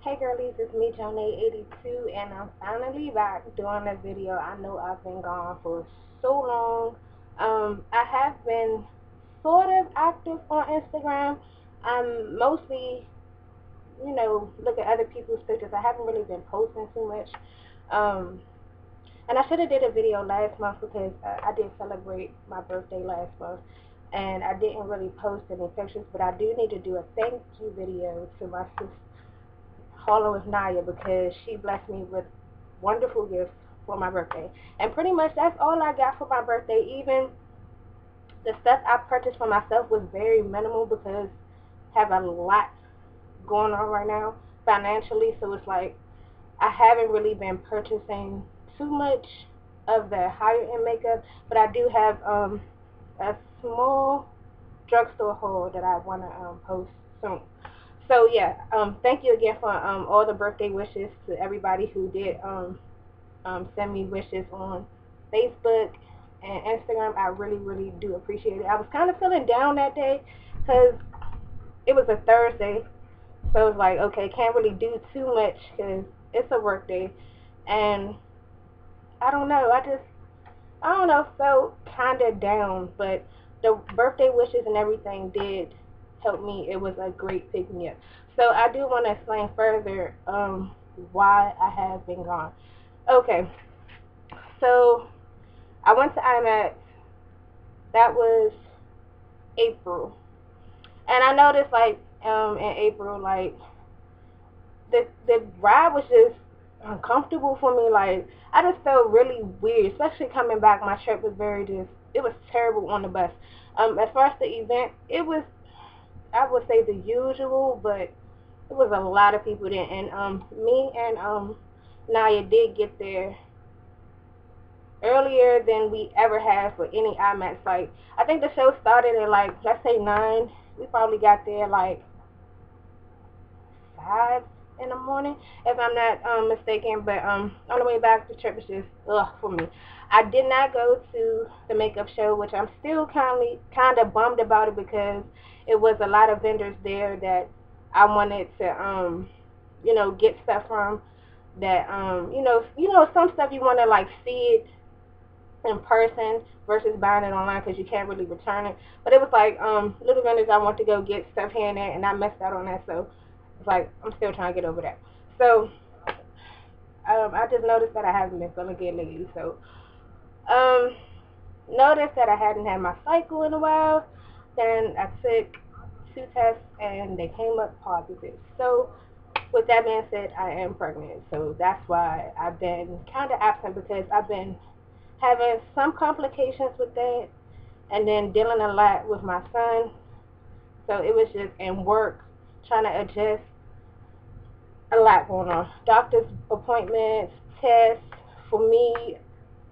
Hey girlies, it's me, Jonay82, and I'm finally back doing a video. I know I've been gone for so long. I have been sort of active on Instagram. I'm mostly, look at other people's pictures. I haven't really been posting too much. Um, and I should have did a video last month because I did celebrate my birthday last month. And I didn't really post any pictures, but I do need to do a thank you video to my sister Harlan with Naya because she blessed me with wonderful gifts for my birthday. And pretty much that's all I got for my birthday. Even the stuff I purchased for myself was very minimal because I have a lot going on right now financially. So it's like I haven't really been purchasing too much of the higher end makeup, but I do have a small drugstore haul that I want to post soon. So yeah, thank you again for all the birthday wishes to everybody who did send me wishes on Facebook and Instagram. I really, really do appreciate it. I was kind of feeling down that day because it was a Thursday, so it's like, okay, can't really do too much because it's a work day, and I don't know. I don't know, felt kind of down, but the birthday wishes and everything did help me. It was a great pick me up. So I do want to explain further why I have been gone. Okay, so I went to IMAX. That was April, and I noticed like in April, like the ride was just uncomfortable for me. Like I just felt really weird, especially coming back. My trip was very just it was terrible on the bus. As far as the event, it was I would say the usual, but it was a lot of people there, and me and Naya did get there earlier than we ever have for any IMAX. Like I think the show started at like let's say 9. We probably got there like 5 in the morning, if I'm not mistaken. But on the way back, the trip was just ugh for me. I did not go to the makeup show, which I'm still kind of bummed about it because it was a lot of vendors there that I wanted to get stuff from. That some stuff you want to like see it in person versus buying it online because you can't really return it. But it was like little vendors I want to go get stuff here and there, and I messed out on that. So it's like I'm still trying to get over that. So I just noticed that I haven't been feeling good lately. So um, noticed that I hadn't had my cycle in a while. Then I took 2 tests and they came up positive. So with that being said, I am pregnant. So that's why I've been kind of absent because I've been having some complications with that and then dealing a lot with my son. So it was just in work trying to adjust, a lot going on. Doctor's appointments, tests, for me,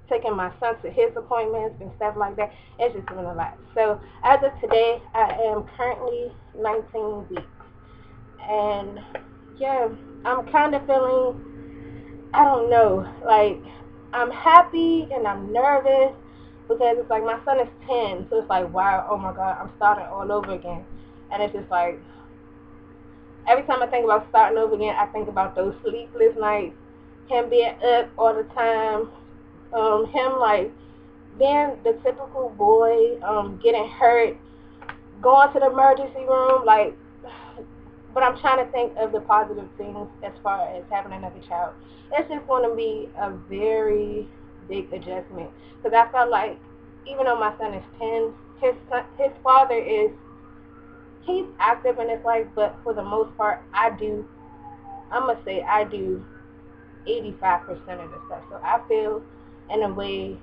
taking my son to his appointments and stuff like that. It's just been a lot. So as of today, I am currently 19 weeks. And yeah, I'm kind of feeling, I don't know, like I'm happy and I'm nervous because it's like my son is 10. So it's like, wow, oh my God, I'm starting all over again. And it's just like, every time I think about starting over again, I think about those sleepless nights, him being up all the time, him like being the typical boy, getting hurt, going to the emergency room, like. But I'm trying to think of the positive things as far as having another child. It's just going to be a very big adjustment because I felt like even though my son is 10, his father is he's active in his life, but for the most part, I'm gonna say I do 85% of the stuff. So I feel in a way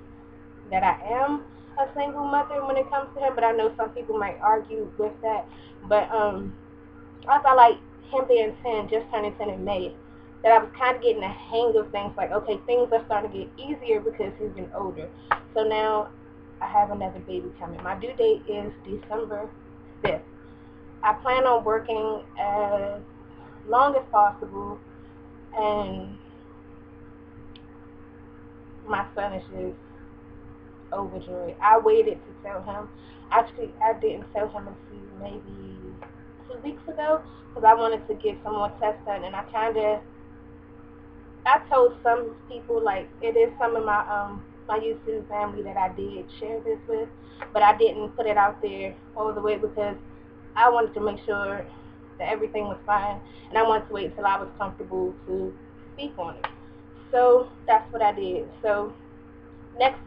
that I am a single mother when it comes to him, but I know some people might argue with that. But I felt like him being 10, just turning 10 in May, that I was kind of getting the hang of things. Like, okay, things are starting to get easier because he's getting older. So now I have another baby coming. My due date is December 5th. I plan on working as long as possible, and my son is just overjoyed. I waited to tell him. Actually, I didn't tell him until maybe 2 weeks ago because I wanted to get some more tests done, and I told some people, like, it is some of my YouTube family that I did share this with, but I didn't put it out there all the way because I wanted to make sure that everything was fine, and I wanted to wait until I was comfortable to speak on it. So that's what I did. So next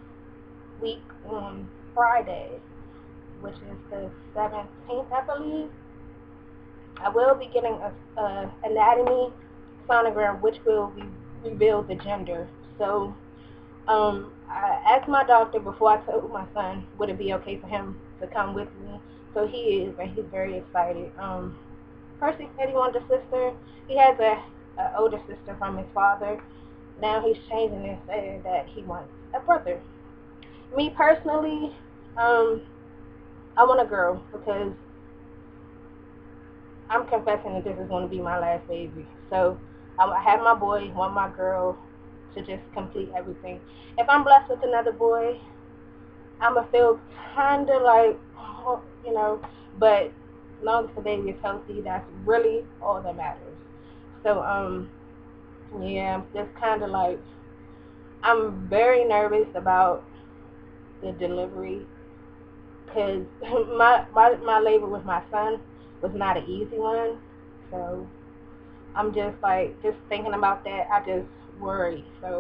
week on Friday, which is the 17th, I believe, I will be getting a anatomy sonogram, which will reveal the gender. So I asked my doctor before I told my son would it be okay for him to come with me. So he is, and he's very excited. First he said he wanted a sister. He has a older sister from his father. Now he's changing and saying that he wants a brother. Me personally, I want a girl because I'm confessing that this is going to be my last baby. So I have my boy, want my girl to just complete everything. If I'm blessed with another boy, I'm going to feel kind of like, you know, but as long as the baby is healthy, that's really all that matters. So, yeah, just kind of like, I'm very nervous about the delivery because my labor with my son was not an easy one. So I'm just like, just thinking about that, I just worry. So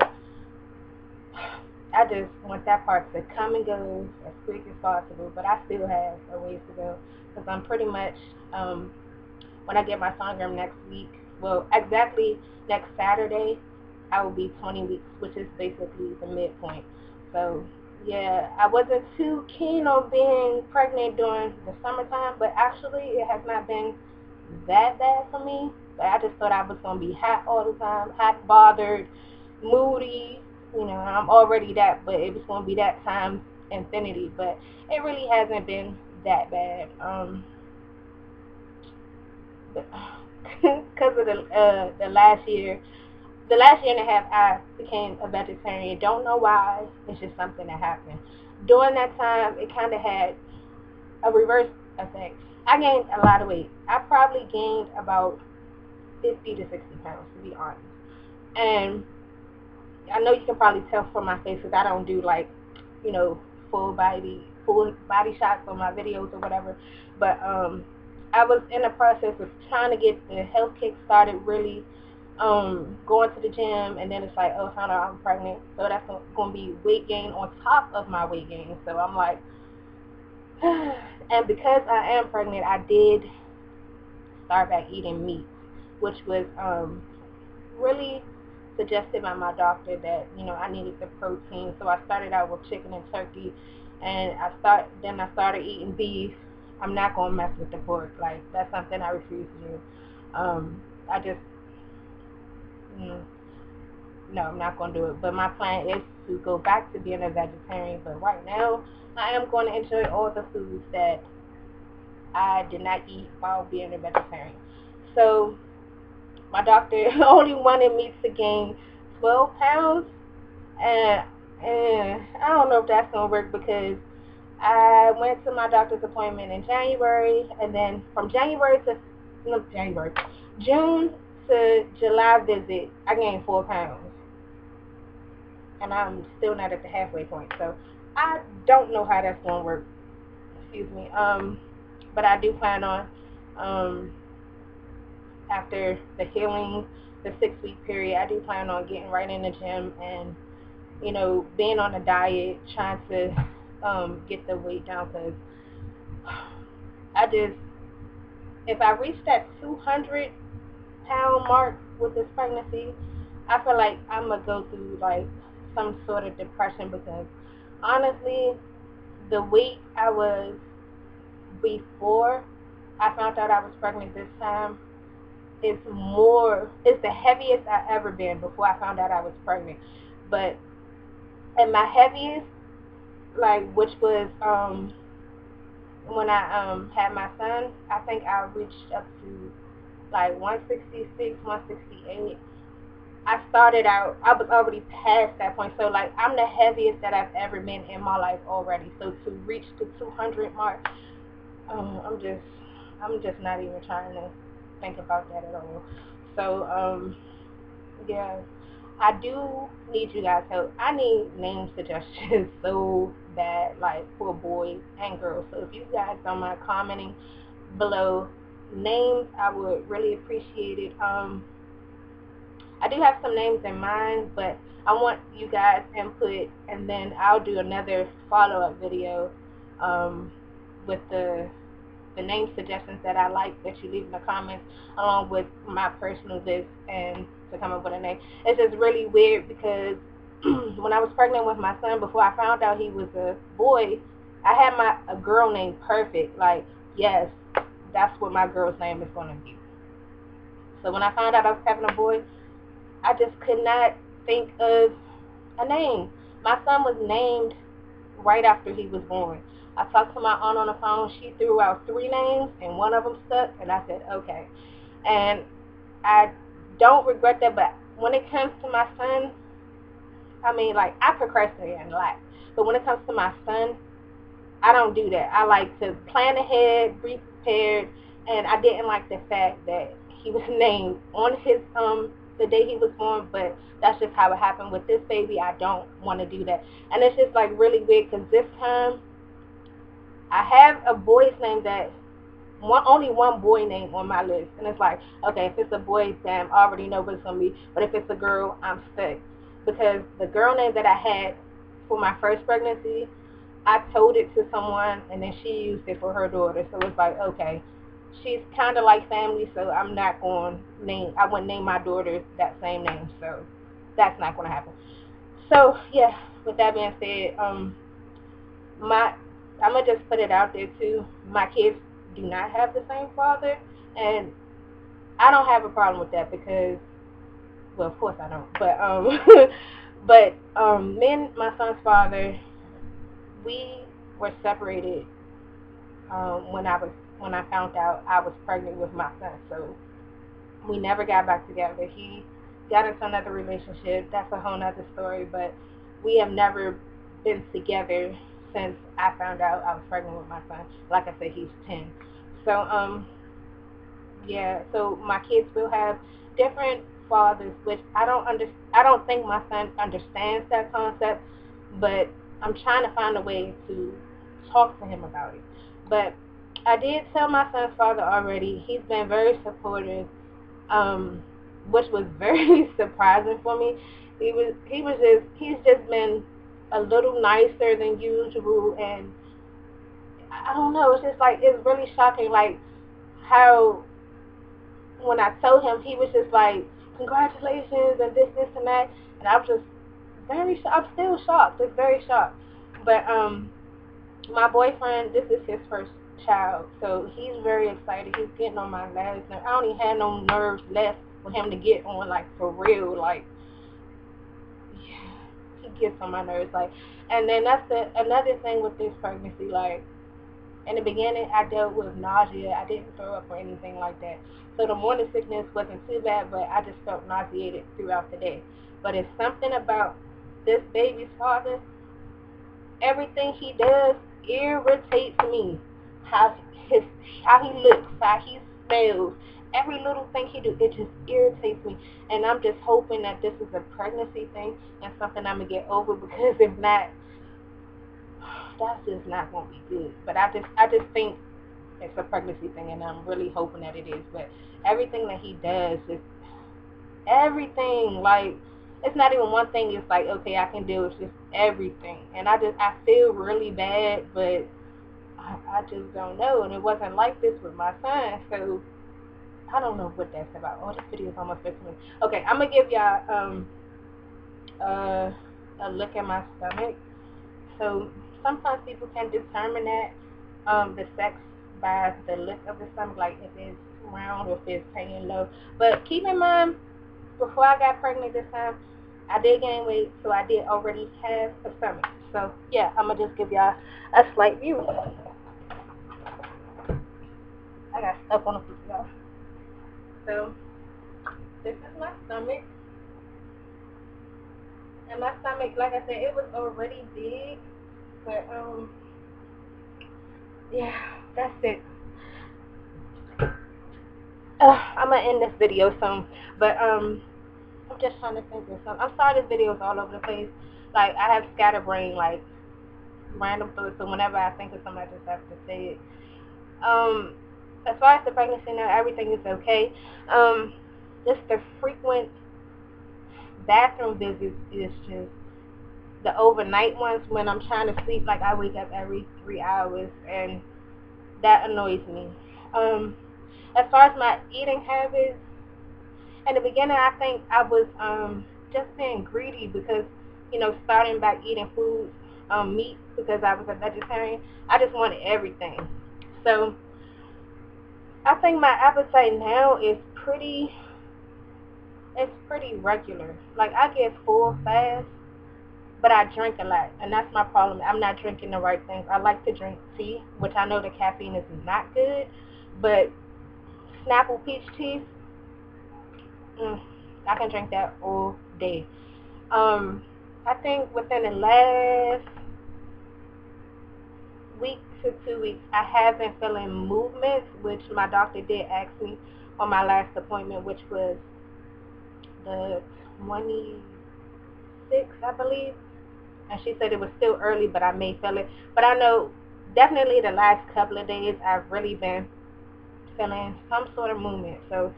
I just want that part to come and go as quick as possible, but I still have a ways to go because I'm pretty much, when I get my sonogram next week, well, exactly next Saturday, I will be 20 weeks, which is basically the midpoint. So, yeah, I wasn't too keen on being pregnant during the summertime, but actually it has not been that bad for me. But I just thought I was going to be hot all the time, hot, bothered, moody. You know, I'm already that, but it was going to be that times infinity. But it really hasn't been that bad. Because of the last year and a half, I became a vegetarian. Don't know why. It's just something that happened. During that time, it kind of had a reverse effect. I gained a lot of weight. I probably gained about 50 to 60 pounds, to be honest. And I know you can probably tell from my face because I don't do, like, you know, full body shots on my videos or whatever. But I was in the process of trying to get the health kick started, really going to the gym, and then it's like, oh, found out I'm pregnant, so that's going to be weight gain on top of my weight gain. So I'm like, and because I am pregnant, I did start back eating meat, which was really suggested by my doctor that, you know, I needed the protein. So I started out with chicken and turkey, and I started eating beef. I'm not going to mess with the pork. Like, that's something I refuse to do. I just, no, I'm not going to do it. But my plan is to go back to being a vegetarian. But right now, I am going to enjoy all the foods that I did not eat while being a vegetarian. So my doctor only wanted me to gain 12 pounds. And I don't know if that's going to work because I went to my doctor's appointment in January, and then from June to July visit, I gained 4 pounds. And I'm still not at the halfway point. So I don't know how that's going to work. Excuse me. But I do plan on, after the healing, the 6-week period, I do plan on getting right in the gym and, you know, being on a diet, trying to get the weight down, because if I reach that 200-pound mark with this pregnancy, I feel like I'm going to go through, like, some sort of depression, because honestly, the weight I was before I found out I was pregnant this time is the heaviest I've ever been before I found out I was pregnant. But at my heaviest, like, which was when I had my son, I think I reached up to like 166, 168. I started out, I was already past that point. So, like, I'm the heaviest that I've ever been in my life already. So to reach the 200 mark, I'm just, I'm just not even trying to think about that at all. So, yeah, I do need you guys' help. I need name suggestions so bad, like for boys and girls. So if you guys don't mind commenting below names, I would really appreciate it. I do have some names in mind, but I want you guys input, and then I'll do another follow-up video with the name suggestions that I like that you leave in the comments, along with my personal list and to come up with a name. It's just really weird because when I was pregnant with my son, before I found out he was a boy, I had a girl named Perfect. Like, yes, that's what my girl's name is going to be. So when I found out I was having a boy, I just could not think of a name. My son was named right after he was born. I talked to my aunt on the phone. She threw out 3 names, and one of them stuck, and I said, okay. And I don't regret that, but when it comes to my son, I mean, like, I procrastinate a lot. But when it comes to my son, I don't do that. I like to plan ahead, be prepared, and I didn't like the fact that he was named on his the day he was born, but that's just how it happened with this baby. I don't want to do that, and it's just like really weird because this time I have a boy's name that only one boy name on my list, and it's like, okay, if it's a boy, damn, I already know what it's gonna be, but if it's a girl, I'm stuck because the girl name that I had for my first pregnancy, I told it to someone, and then she used it for her daughter. So it's like, okay, she's kind of like family, so I'm not going to name. I wouldn't name my daughter that same name, so that's not going to happen. So yeah, with that being said, my I'm gonna just put it out there too. My kids do not have the same father, and I don't have a problem with that because, well, of course I don't. But me and my son's father, we were separated when I found out I was pregnant with my son. So we never got back together. He got into another relationship. That's a whole nother story. But we have never been together since I found out I was pregnant with my son. Like I said, he's 10. So yeah. So my kids will have different fathers, which I don't think my son understands that concept. But I'm trying to find a way to talk to him about it. But I did tell my son's father already. He's been very supportive, um, which was very surprising for me. He's just been a little nicer than usual, and I don't know. It's just like it's really shocking, like how when I told him, he was just like, congratulations and this and that, and I was just I'm still shocked. Just very shocked. But my boyfriend, this is his first child, so he's very excited. He's getting on my nerves. I don't even have no nerves left for him to get on, like, for real. Like, yeah, he gets on my nerves. Like, and then that's another thing with this pregnancy. Like, in the beginning, I dealt with nausea. I didn't throw up or anything like that. So the morning sickness wasn't too bad, but I just felt nauseated throughout the day. But it's something about this baby's father. Everything he does irritates me. How his how he looks, how he smells, every little thing he do, it just irritates me. And I'm just hoping that this is a pregnancy thing and something I'm gonna get over, because if not, that's just not gonna be good. But I just think it's a pregnancy thing, and I'm really hoping that it is. But everything that he does, just everything, like, it's not even one thing. It's like, okay, I can do it. It's just everything, and I feel really bad, but I just don't know. And it wasn't like this with my son, so I don't know what that's about. Oh, this video is almost 15 minutes. Okay, I'm gonna give y'all uh, a look at my stomach. So sometimes people can determine that the sex by the look of the stomach, like if it's round or if it's hanging low. But keep in mind, before I got pregnant this time, I did gain weight, so I did already have a stomach. So yeah, I'm gonna just give y'all a slight view. I got stuff on the foot, y'all. So this is my stomach, and my stomach, like I said, it was already big, but yeah, that's it. I'm gonna end this video soon, but I'm just trying to think of something. I'm sorry this video is all over the place. Like, I have scatterbrain, like random thoughts, so whenever I think of something, I just have to say it. As far as the pregnancy now, everything is okay. Just the frequent bathroom visits is just the overnight ones when I'm trying to sleep. Like, I wake up every 3 hours, and that annoys me. As far as my eating habits, in the beginning, I think I was just being greedy because, starting back eating food, meat, because I was a vegetarian. I just wanted everything. So I think my appetite now is pretty regular. Like, I get full fast, but I drink a lot, and that's my problem. I'm not drinking the right things. I like to drink tea, which I know the caffeine is not good, but Snapple peach tea, I can drink that all day. I think within the last week to 2 weeks, I have been feeling movements, which my doctor did ask me on my last appointment, which was the 26th, I believe. And she said it was still early, but I may feel it. But I know definitely the last couple of days, I've really been feeling some sort of movement. So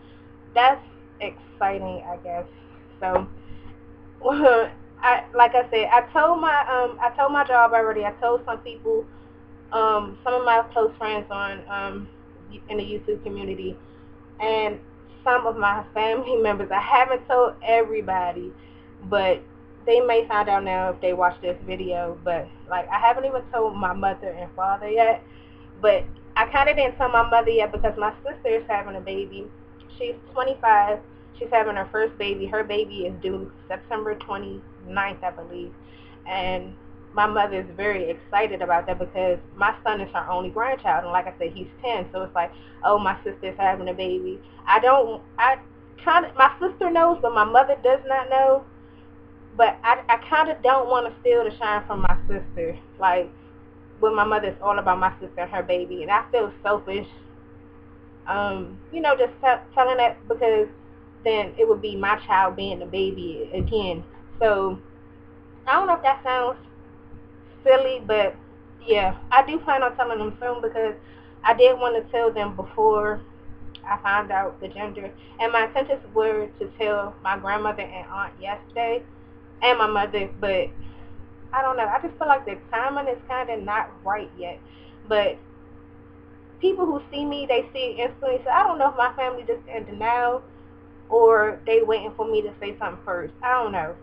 that's exciting, I guess. So like I said, I told my job already. I told some people, some of my close friends on in the YouTube community, and some of my family members. I haven't told everybody, but they may find out now if they watch this video. But like, I haven't even told my mother and father yet. But I kind of didn't tell my mother yet because my sister is having a baby. She's 25. She's having her first baby. Her baby is due September 29th, I believe. And my mother is very excited about that because my son is her only grandchild. And like I said, he's 10. So it's like, oh, my sister's having a baby. My sister knows, but my mother does not know. But I kind of don't want to steal the shine from my sister. Like, with my mother, it's all about my sister and her baby. And I feel selfish, just telling that because then it would be my child being the baby again. So I don't know if that sounds silly, but yeah, I do plan on telling them soon because I did want to tell them before I found out the gender. And my intentions were to tell my grandmother and aunt yesterday and my mother, but I don't know. I just feel like the timing is kind of not right yet. But people who see me, they see it instantly. So I don't know if my family just in denial or they waiting for me to say something first. I don't know.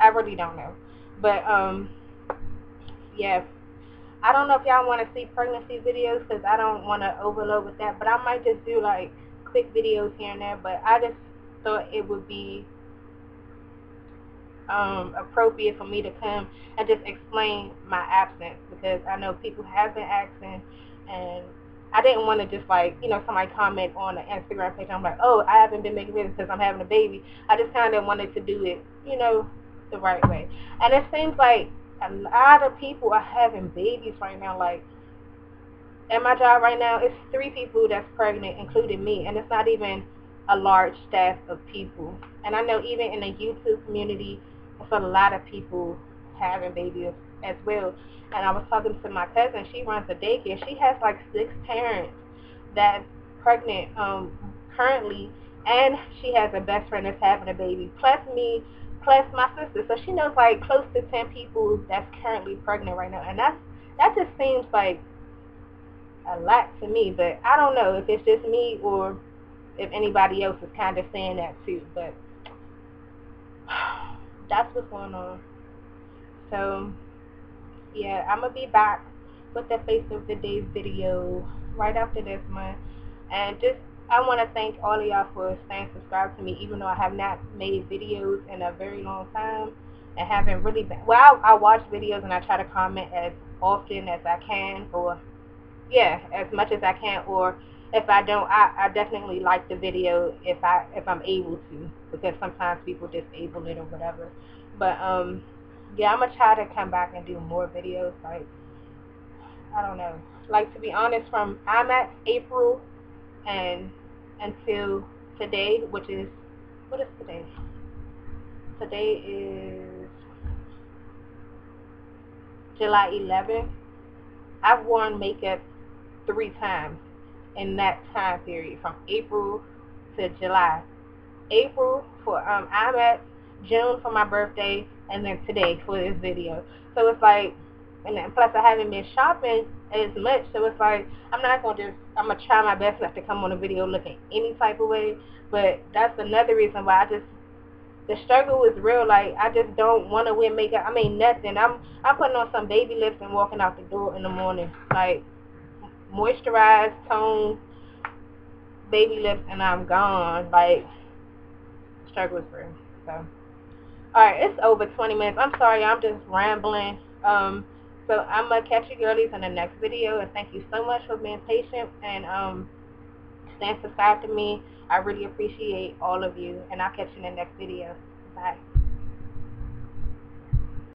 I really don't know. But yeah. I don't know if y'all want to see pregnancy videos because I don't want to overload with that. But I might just do like quick videos here and there. But I just thought it would be appropriate for me to come and just explain my absence because I know people have been asking, and I didn't want to just like, somebody comment on an Instagram page. I'm like, oh, I haven't been making videos because I'm having a baby. I just kind of wanted to do it, the right way. And it seems like a lot of people are having babies right now. Like, at my job right now, it's 3 people that's pregnant, including me, and it's not even a large staff of people. And I know even in the YouTube community, it's a lot of people having babies as well. And I was talking to my cousin. She runs a daycare. She has like 6 parents that's pregnant currently, and she has a best friend that's having a baby, plus me, plus my sister. So she knows like close to 10 people that's currently pregnant right now, and that just seems like a lot to me. But I don't know if it's just me or if anybody else is kind of saying that too. But that's what's going on. So yeah, I'm gonna be back with the face of the day video right after this month. And just, I want to thank all of y'all for staying subscribed to me, even though I have not made videos in a very long time and haven't really been, well, I watch videos and I try to comment as often as I can, or yeah, as much as I can, or if I don't, I definitely like the video if I'm able to, because sometimes people disable it or whatever. But yeah, I'm gonna try to come back and do more videos. Like, I don't know, like, to be honest, from I'm at April and until today, which is, what is today? Today is July 11th. I've worn makeup 3 times in that time period, from April to July. April for I'm at June for my birthday, and then today for this video. So it's like, and then plus I haven't been shopping as much, so it's like I'm gonna try my best not to come on a video looking any type of way. But that's another reason why the struggle is real. Like, I just don't want to wear makeup. I mean, nothing. I'm putting on some baby lips and walking out the door in the morning, like moisturized, tone, baby lips, and I'm gone. Like, struggle is real. So, alright, it's over 20 minutes. I'm sorry, I'm just rambling. So I'm gonna catch you girlies in the next video, and thank you so much for being patient and staying subscribed to me. I really appreciate all of you, and I'll catch you in the next video. Bye.